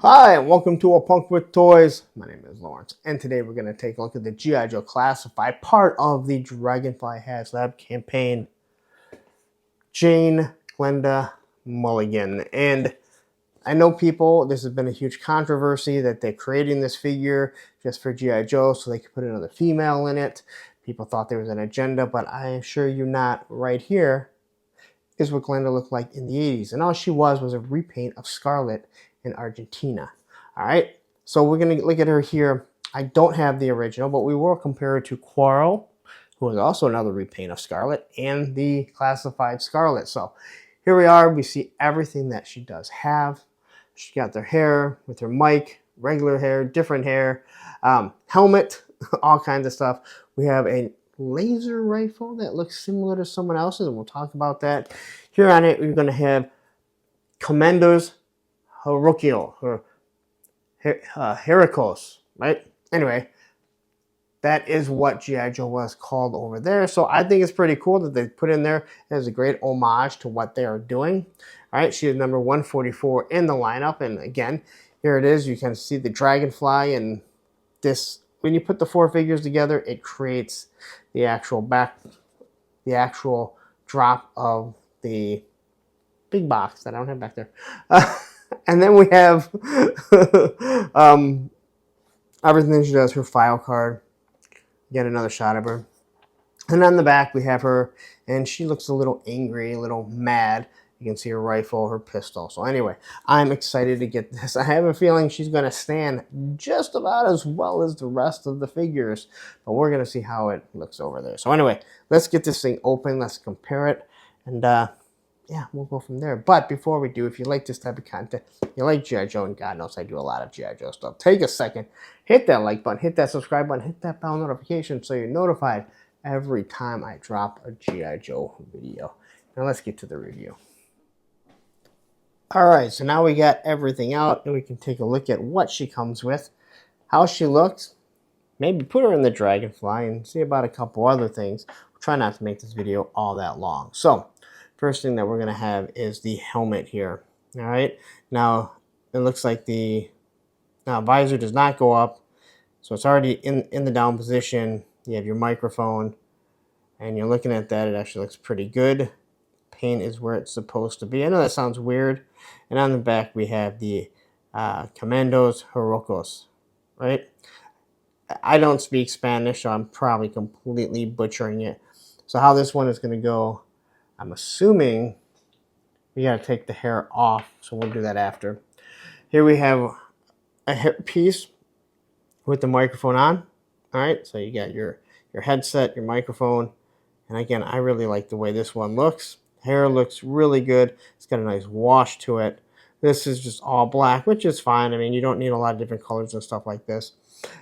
Hi, and welcome to A Punk with Toys. My name is Lawrence, and today we're going to take a look at the GI Joe Classified, part of the Dragonfly Haslab campaign, Jane Glenda Mulligan. And I know this has been a huge controversy that they're creating this figure just for GI Joe so they could put another female in it. People thought there was an agenda, but I assure you not. Right here is what Glenda looked like in the 80s. And all she was a repaint of Scarlet in Argentina. All right, so we're going to look at her here. I don't have the original, but we will compare her to Quarrel, who is also another repaint of Scarlet, and the Classified Scarlet. So here we are. We see everything that she does have. She got their hair with her mic, regular hair, different hair, helmet, all kinds of stuff. We have a laser rifle that looks similar to someone else's, and we'll talk about that. Here on it, we're going to have Commando's Heracles, right? Anyway, that is what GI Joe was called over there. So I think it's pretty cool that they put in there as a great homage to what they are doing. All right, she is number 144 in the lineup, and again, here it is. You can see the Dragonfly, and this, when you put the four figures together, it creates the actual drop of the big box that I don't have back there. And then we have everything she does, her file card. Get another shot of her. And on the back, we have her, and she looks a little angry, a little mad. You can see her rifle, her pistol. So anyway, I'm excited to get this. I have a feeling she's going to stand just about as well as the rest of the figures, but we're going to see how it looks over there. So anyway, let's get this thing open. Let's compare it, and yeah, we'll go from there. But before we do, if you like this type of content, you like GI Joe, and God knows I do a lot of GI Joe stuff, take a second, hit that like button, hit that subscribe button, hit that bell notification so you're notified every time I drop a GI Joe video. Now let's get to the review. Alright, so now we got everything out, and we can take a look at what she comes with, how she looks, maybe put her in the Dragonfly, and see about a couple other things. We'll try not to make this video all that long. So, first thing that we're going to have is the helmet here. Alright, now it looks like the visor does not go up, so it's already in the down position. You have your microphone, and you're looking at that. It actually looks pretty good. Paint is where it's supposed to be. I know that sounds weird. And on the back, we have the Commandos Heracles, right? I don't speak Spanish, so I'm probably completely butchering it. So how this one is going to go, I'm assuming we got to take the hair off, so we'll do that after. Here we have a hair piece with the microphone on. All right, so you got your headset, your microphone, and again, I really like the way this one looks. Hair looks really good. It's got a nice wash to it. This is just all black, which is fine. I mean, you don't need a lot of different colors and stuff like this.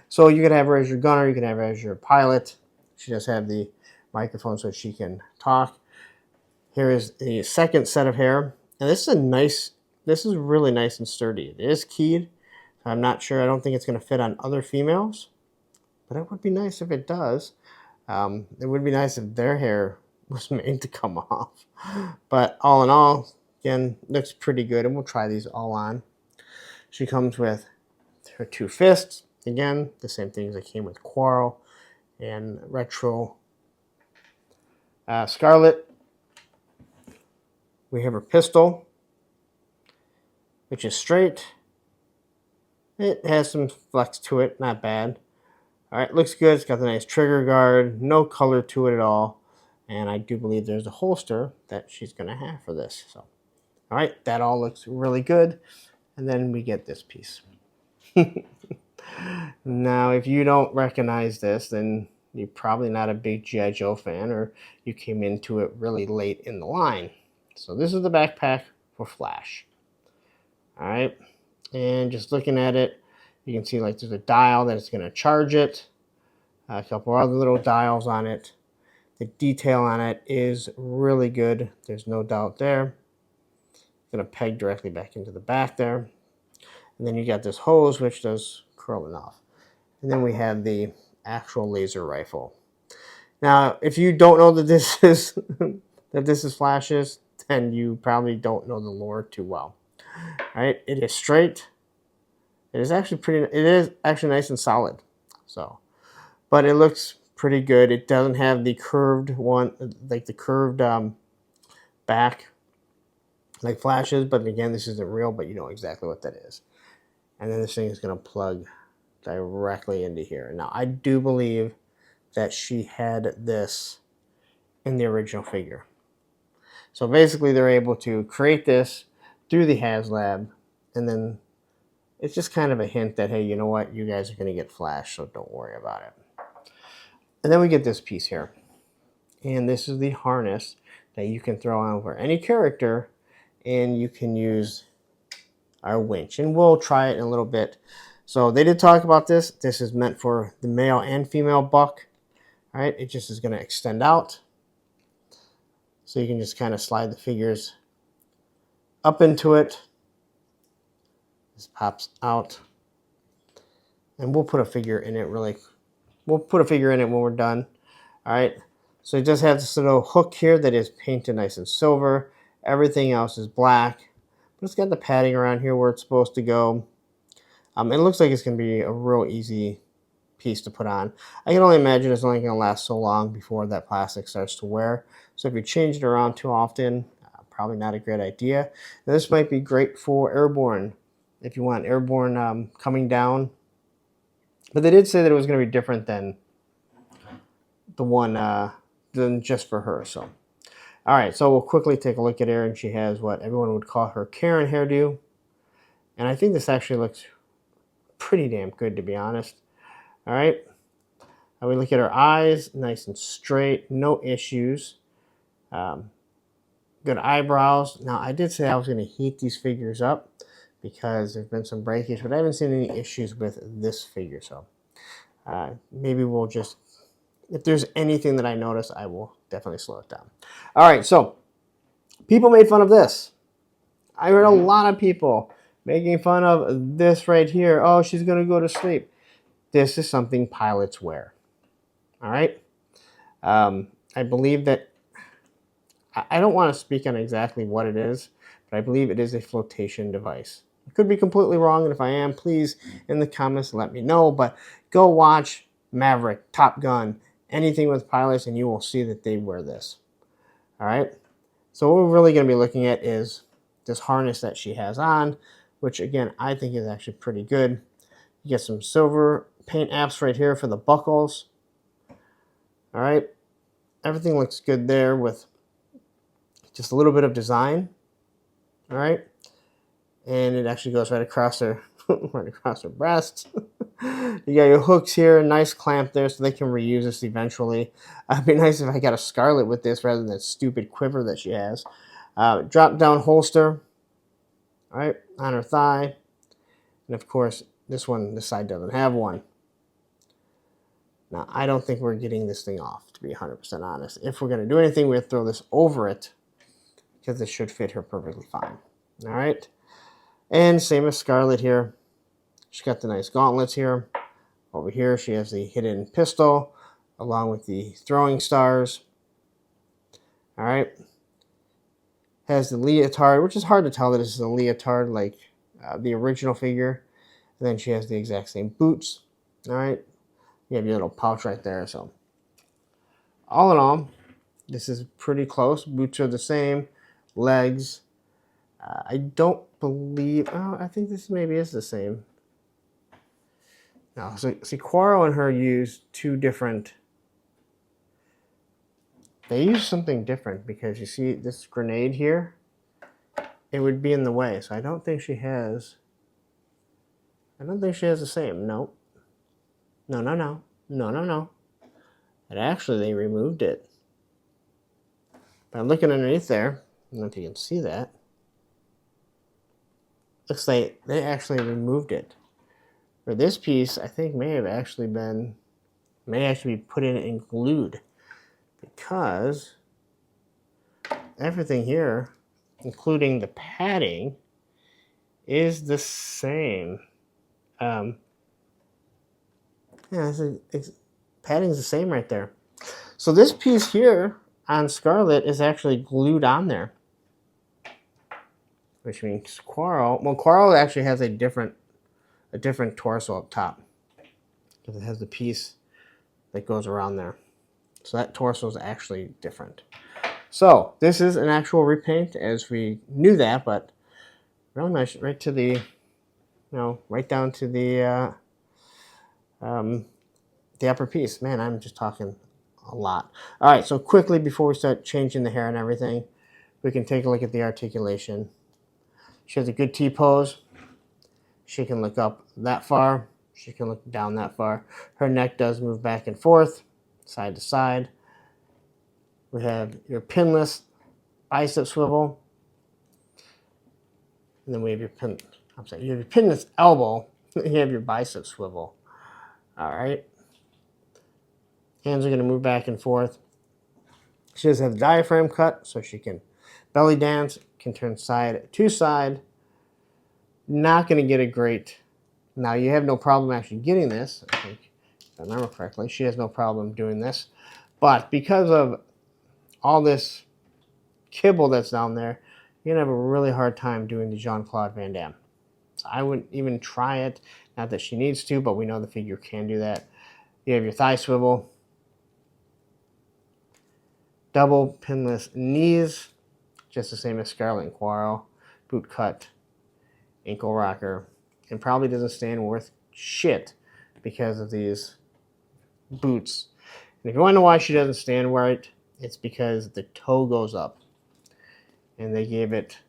So you can have her as your gunner. You can have her as your pilot. She does have the microphone so she can talk. Here is the second set of hair. And this is really nice and sturdy. It is keyed. I'm not sure. I don't think it's going to fit on other females. But it would be nice if it does. It would be nice if their hair was made to come off. But all in all, again, looks pretty good, and we'll try these all on. She comes with her two fists. Again, the same things that came with Quarrel and Retro Scarlet. We have her pistol, which is straight. It has some flex to it, not bad. All right, looks good. It's got the nice trigger guard, no color to it at all. And I do believe there's a holster that she's going to have for this. So, all right, that all looks really good. And then we get this piece. Now, if you don't recognize this, then you're probably not a big GI Joe fan, or you came into it really late in the line. So this is the backpack for Flash. All right, and just looking at it, you can see like there's a dial that it's going to charge it. A couple other little dials on it. The detail on it is really good. There's no doubt there. It's going to peg directly back into the back there. And then you got this hose, which does curling off. And then we have the actual laser rifle. Now, if you don't know that this is Flash's, then you probably don't know the lore too well. All right, it is straight. It is actually nice and solid. So, but it looks pretty good. It doesn't have the curved one, like the curved back, like flashes. But again, this isn't real, but you know exactly what that is. And then this thing is going to plug directly into here. Now, I do believe that she had this in the original figure. So basically, they're able to create this through the Haslab, and then it's just kind of a hint that, hey, you know what? You guys are going to get flash, so don't worry about it. And then we get this piece here. And this is the harness that you can throw on over any character, and you can use our winch. And we'll try it in a little bit. So they did talk about this. This is meant for the male and female buck. All right, it just is going to extend out. So you can just kind of slide the figures up into it. This pops out. And we'll put a figure in it We'll put a figure in it when we're done. All right, so it does have this little hook here that is painted nice and silver. Everything else is black. But it's got the padding around here where it's supposed to go. It looks like it's going to be a real easy piece to put on. I can only imagine it's only going to last so long before that plastic starts to wear. So if you change it around too often, probably not a great idea. Now, this might be great for airborne, if you want airborne coming down. But they did say that it was going to be different than the one than just for her. So, all right, so we'll quickly take a look at her, and she has what everyone would call her Karen hairdo. And I think this actually looks pretty damn good, to be honest. All right. And we look at her eyes, nice and straight, no issues. Good eyebrows. Now, I did say I was going to heat these figures up because there's been some breakage, but I haven't seen any issues with this figure. So maybe we'll just, if there's anything that I notice, I will definitely slow it down. All right, so people made fun of this. I heard a lot of people making fun of this right here. Oh, she's going to go to sleep. This is something pilots wear. All right. I believe that, I don't want to speak on exactly what it is, but I believe it is a flotation device. I could be completely wrong, and if I am, please in the comments let me know. But go watch Maverick, Top Gun, anything with pilots, and you will see that they wear this. All right. So what we're really going to be looking at is this harness that she has on, which again I think is actually pretty good. You get some silver paint apps right here for the buckles. All right, everything looks good there with just a little bit of design. All right, and it actually goes right across her, right across her breast. You got your hooks here, a nice clamp there, so they can reuse this eventually. It'd be nice if I got a Scarlet with this rather than that stupid quiver that she has. Drop down holster, all right, on her thigh, and of course this side doesn't have one. Now, I don't think we're getting this thing off, to be 100% honest. If we're going to do anything, we'll throw this over it because this should fit her perfectly fine. All right. And same as Scarlet here. She's got the nice gauntlets here. Over here, she has the hidden pistol along with the throwing stars. All right. Has the leotard, which is hard to tell that this is a leotard like the original figure. And then she has the exact same boots. All right. You have your little pouch right there. So all in all, this is pretty close. Boots are the same. Legs. I don't believe... Oh, I think this maybe is the same. No, so see, Quarrel and her use two different... They use something different because you see this grenade here? It would be in the way. So I don't think she has... I don't think she has the same. Nope. No. And actually, they removed it. But I'm looking underneath there. I don't know if you can see that. Looks like they actually removed it. For this piece, I think may actually be put in and glued. Because everything here, including the padding, is the same. Yeah, padding's the same right there. So this piece here on Scarlet is actually glued on there. Which means Quarrel... Well, Quarrel actually has a different a different torso up top because it has the piece that goes around there. So that torso is actually different. So this is an actual repaint, as we knew that, but really nice, right to the, right down to the upper piece. Man, I'm just talking a lot. All right, so quickly before we start changing the hair and everything, we can take a look at the articulation. She has a good T-pose. She can look up that far. She can look down that far. Her neck does move back and forth, side to side. We have your pinless bicep swivel. And then we have your you have your pinless elbow. You have your bicep swivel. All right. Hands are going to move back and forth. She does have the diaphragm cut, so she can belly dance, can turn side to side. Not going to get a great... Now, you have no problem actually getting this, I think, if I remember correctly. She has no problem doing this. But because of all this kibble that's down there, you're going to have a really hard time doing the Jean-Claude Van Damme. So I wouldn't even try it. Not that she needs to, but we know the figure can do that. You have your thigh swivel. Double pinless knees, just the same as Scarlet and Quarrel. Boot cut, ankle rocker, and probably doesn't stand worth shit because of these boots. And if you want to know why she doesn't stand right, it's because the toe goes up. And they gave it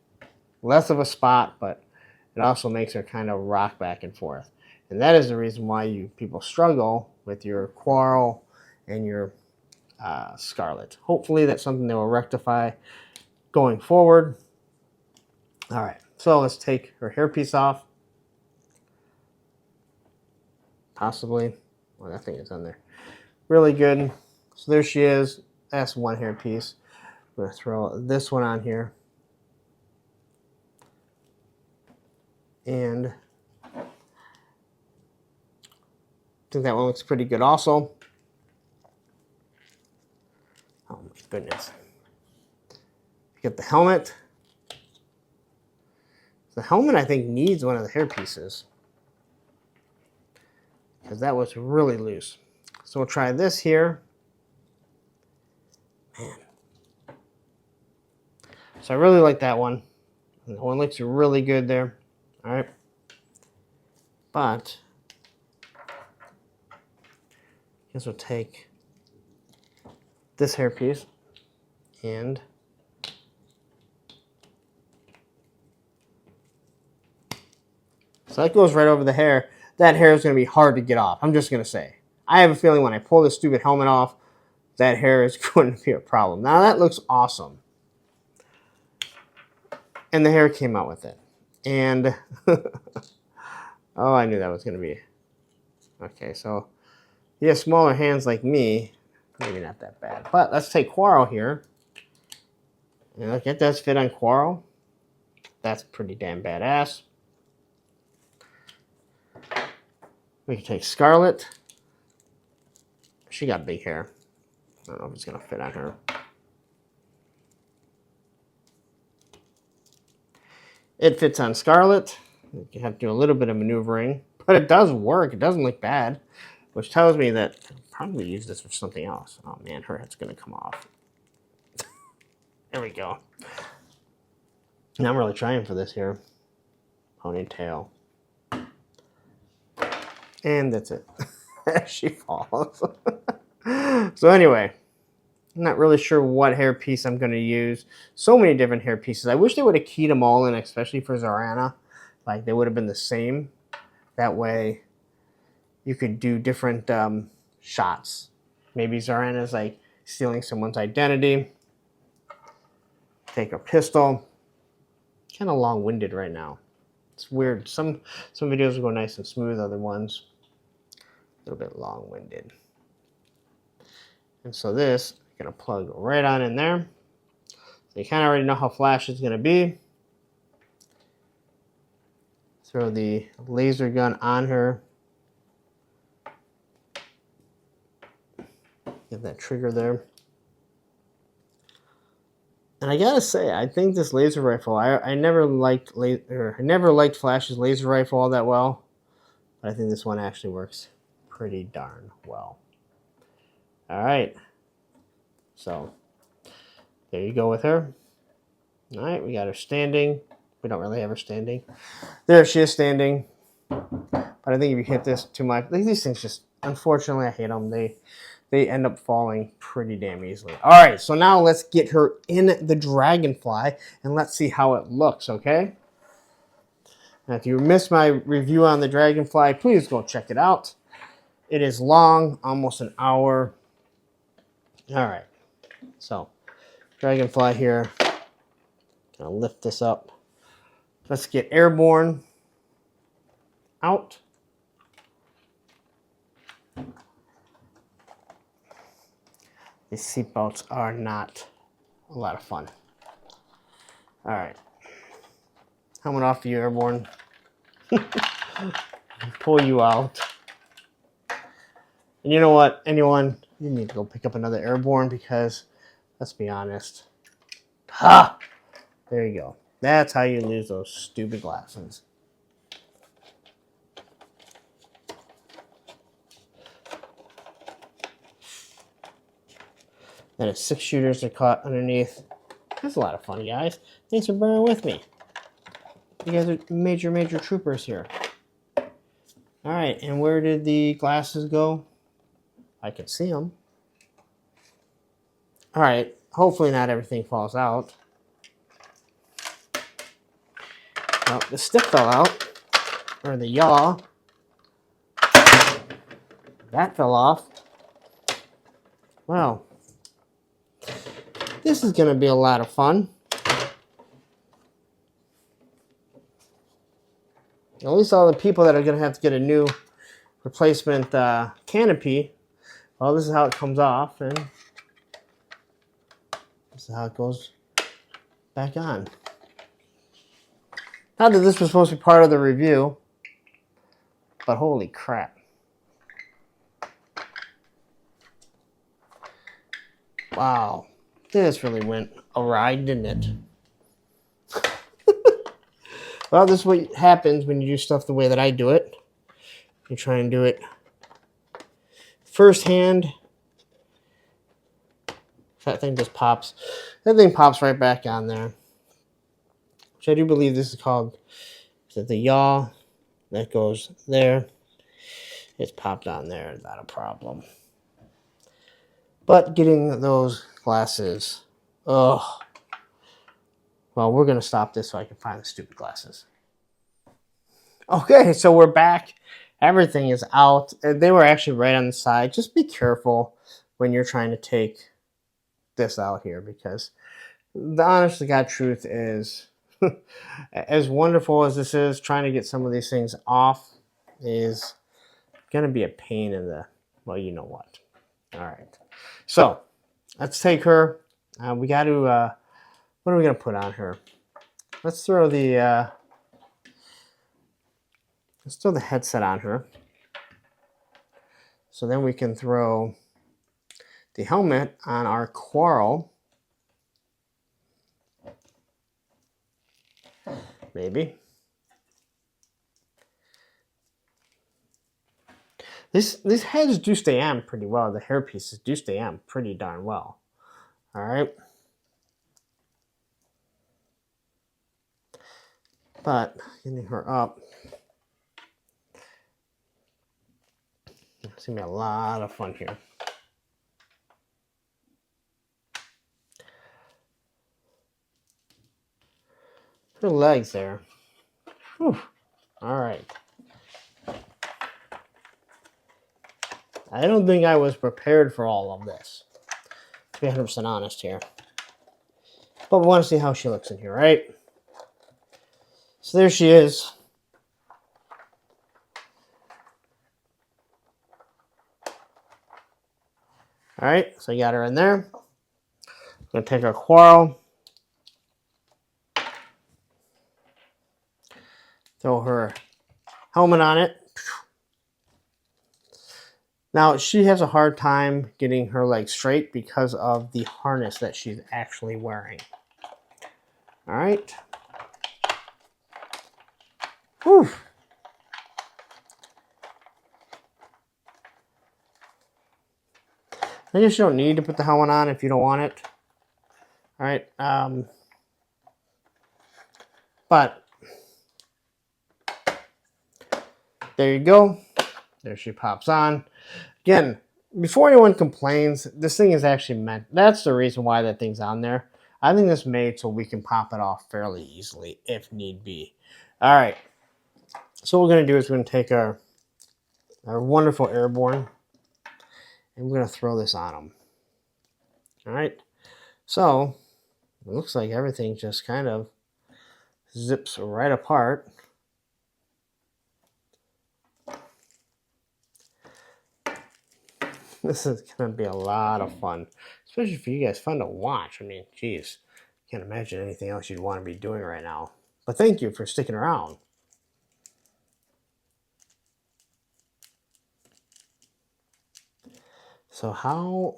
less of a spot, but it also makes her kind of rock back and forth. And that is the reason why people struggle with your Quarrel and your Scarlet. Hopefully that's something they will rectify going forward. All right, so let's take her hairpiece off. Possibly. Well, that thing is on there. Really good. So there she is. That's one hairpiece. I'm going to throw this one on here. And I think that one looks pretty good also. Oh my goodness. Get the helmet. The helmet, I think, needs one of the hair pieces, because that was really loose. So we'll try this here. Man. So I really like that one. And that one looks really good there. All right. But I guess we'll take this hair piece and so that goes right over the hair. That hair is going to be hard to get off. I'm just going to say. I have a feeling when I pull this stupid helmet off, that hair is going to be a problem. Now that looks awesome. And the hair came out with it. And oh, I knew that was going to be. Okay, so you have smaller hands like me. Maybe not that bad. But let's take Quarrel here. And look, it does fit on Quarrel. That's pretty damn badass. We can take Scarlet. She got big hair. I don't know if it's going to fit on her. It fits on Scarlet. You have to do a little bit of maneuvering. But it does work. It doesn't look bad. Which tells me that I'll probably use this for something else. Oh man, her head's going to come off. There we go. Now I'm really trying for this here. Ponytail. And that's it. She falls. So anyway, I'm not really sure what hair piece I'm going to use. So many different hair pieces. I wish they would have keyed them all in, especially for Zarana. Like, they would have been the same. That way, you could do different shots. Maybe Zarana's like stealing someone's identity. Take a pistol. Kind of long-winded right now. It's weird. Some videos will go nice and smooth. Other ones, a little bit long-winded. And so this, I'm going to plug right on in there. So you kind of already know how flash is going to be. Throw the laser gun on her. Get that trigger there. And I gotta say, I think this laser rifle, I never liked Flash's laser rifle all that well. But I think this one actually works pretty darn well. All right. So there you go with her. All right, we got her standing. We don't really have her standing. There she is standing. But I think if you hit this too much, these things just, unfortunately, I hate them. They end up falling pretty damn easily. All right, so now let's get her in the Dragonfly and let's see how it looks, okay? Now, if you missed my review on the Dragonfly, please go check it out. It is long, almost an hour. All right, so Dragonfly here. Gonna lift this up. Let's get airborne out. These seatbelts are not a lot of fun. All right, helmet off for you, airborne. Pull you out. And you know what, anyone, you need to go pick up another airborne because, let's be honest. Ha! There you go. That's how you lose those stupid glasses. Then it's 6 shooters are caught underneath. That's a lot of fun, guys. Thanks for bearing with me. You guys are major troopers here. All right, and where did the glasses go? I can see them. All right, hopefully not everything falls out. Well, the stick fell out, or the yaw. That fell off. Wow. This is going to be a lot of fun. At least all the people that are going to have to get a new replacement canopy, well, this is how it comes off, and this is how it goes back on. Not that this was supposed to be part of the review, but holy crap. Wow, this really went awry, didn't it? Well, this is what happens when you do stuff the way that I do it. You try and do it firsthand. That thing just pops. That thing pops right back on there. Which I do believe this is called, is it the yaw? That goes there. It's popped on there, not a problem. But getting those glasses, ugh. Well, we're going to stop this so I can find the stupid glasses. Okay, so we're back. Everything is out. They were actually right on the side. Just be careful when you're trying to take this out here, because the honest to God truth is, as wonderful as this is, trying to get some of these things off is going to be a pain in the, well, you know what. All right. So let's take her. We got to, what are we going to put on her? Let's throw the headset on her. So then we can throw the helmet on our Quarrel. Maybe. These heads do stay on pretty well. The hair pieces do stay on pretty darn well. All right. But getting her up, it's going to be a lot of fun here. Her legs there. Whew. All right. I don't think I was prepared for all of this, to be 100% honest here. But we want to see how she looks in here, right? So there she is. All right, so I got her in there. I'm going to take our Quarrel. Throw her helmet on it. Now, she has a hard time getting her legs straight because of the harness that she's actually wearing. All right. Whew. I guess you don't need to put the helmet on if you don't want it. All right. But there you go. There she pops on. Again, before anyone complains, this thing is actually meant. That's the reason why that thing's on there. I think it's made so we can pop it off fairly easily if need be. All right. So what we're going to do is we're going to take our wonderful airborne and we're going to throw this on them. All right. So it looks like everything just kind of zips right apart. This is going to be a lot of fun, especially for you guys. Fun to watch. I mean, geez, can't imagine anything else you'd want to be doing right now. But thank you for sticking around. So how...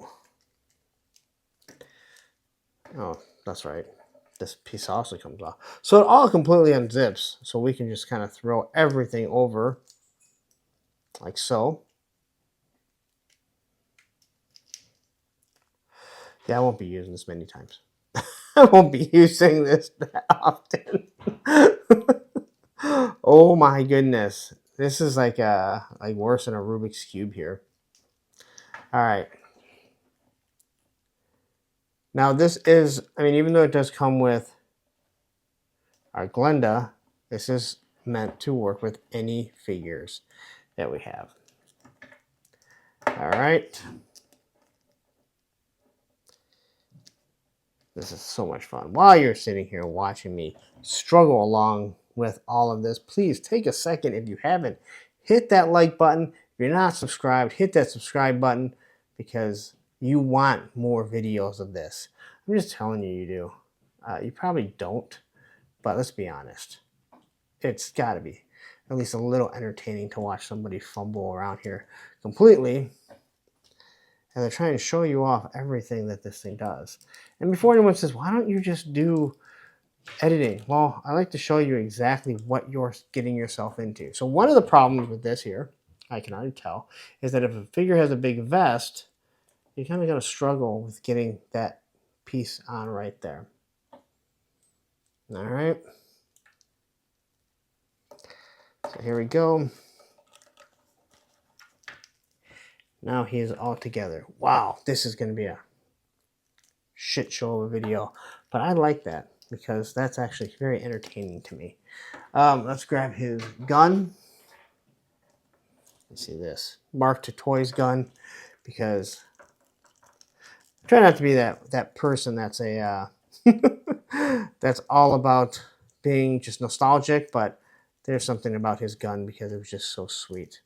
Oh, that's right. This piece also comes off. So it all completely unzips. So we can just kind of throw everything over like so. Yeah, I won't be using this many times. I won't be using this that often. Oh my goodness. This is like worse than a Rubik's Cube here. All right. Now this is, I mean, even though it does come with our Glenda, this is meant to work with any figures that we have. All right. This is so much fun. While you're sitting here watching me struggle along with all of this, please take a second, if you haven't, hit that like button. If you're not subscribed, hit that subscribe button because you want more videos of this. I'm just telling you, you do. You probably don't, but let's be honest. It's got to be at least a little entertaining to watch somebody fumble around here completely. And they're trying to show you off everything that this thing does. And before anyone says, why don't you just do editing? Well, I like to show you exactly what you're getting yourself into. So one of the problems with this here, I can already tell, is that if a figure has a big vest, you're kind of going to struggle with getting that piece on right there. All right. So here we go. Now he is all together. Wow, this is going to be a shit show of a video. But I like that because that's actually very entertaining to me. Let's grab his gun. Let's see this. Mark to Toys gun, because I try not to be that person that's a that's all about being just nostalgic, but there's something about his gun because it was just so sweet.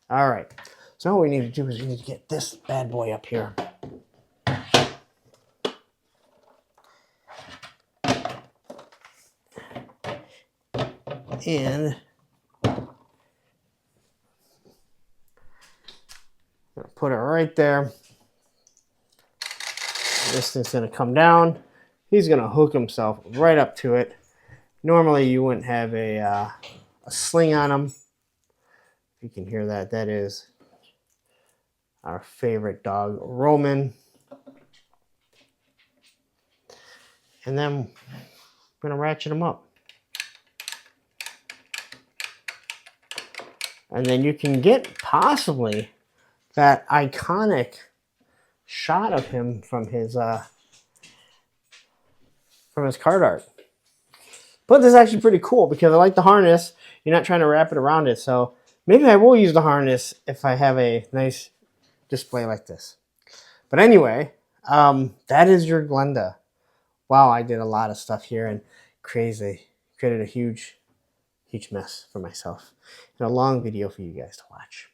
All right. So all we need to do is we need to get this bad boy up here. And I'm gonna put it right there. This thing's gonna come down. He's gonna hook himself right up to it. Normally you wouldn't have a sling on him. You can hear that. That is our favorite dog, Roman. And then I'm gonna ratchet him up. And then you can get possibly that iconic shot of him from his card art. But this is actually pretty cool because I like the harness. You're not trying to wrap it around it. So maybe I will use the harness if I have a nice display like this. But anyway, that is your Glenda. Wow, I did a lot of stuff here and created a huge mess for myself and a long video for you guys to watch.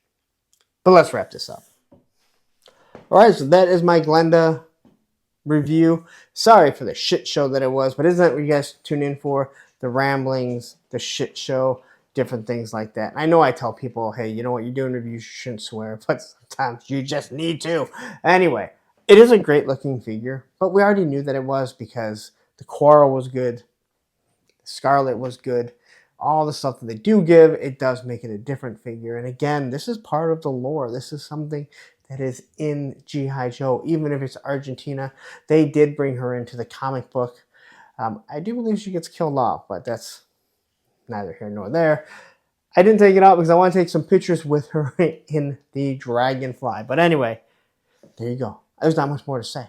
But let's wrap this up. All right, so that is my Glenda review. Sorry for the shit show that it was, but isn't that what you guys tune in for? The ramblings, the shit show, different things like that. I know I tell people, hey, you know what, you're doing reviews, you shouldn't swear, but sometimes you just need to. Anyway, it is a great looking figure, but we already knew that it was because the coral was good, the scarlet was good. All the stuff that they do give, it does make it a different figure. And again, this is part of the lore. This is something that is in GI Joe, even if it's Argentina. They did bring her into the comic book. I do believe she gets killed off, but that's neither here nor there. I didn't take it out because I want to take some pictures with her in the Dragonfly. But anyway, there you go. There's not much more to say.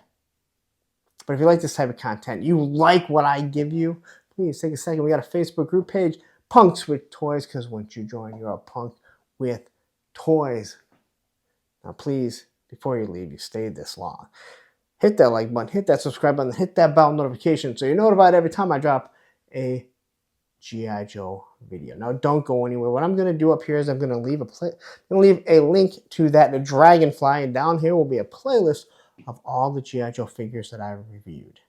But if you like this type of content, you like what I give you, please take a second. We got a Facebook group page, Punks with Toys, because once you join, you're a punk with toys. Now, please, before you leave, you stayed this long, hit that like button, hit that subscribe button, hit that bell notification so you're notified every time I drop a GI Joe video. Now, don't go anywhere. What I'm going to do up here is I'm going to leave a link to that Dragonfly, and down here will be a playlist of all the GI Joe figures that I've reviewed.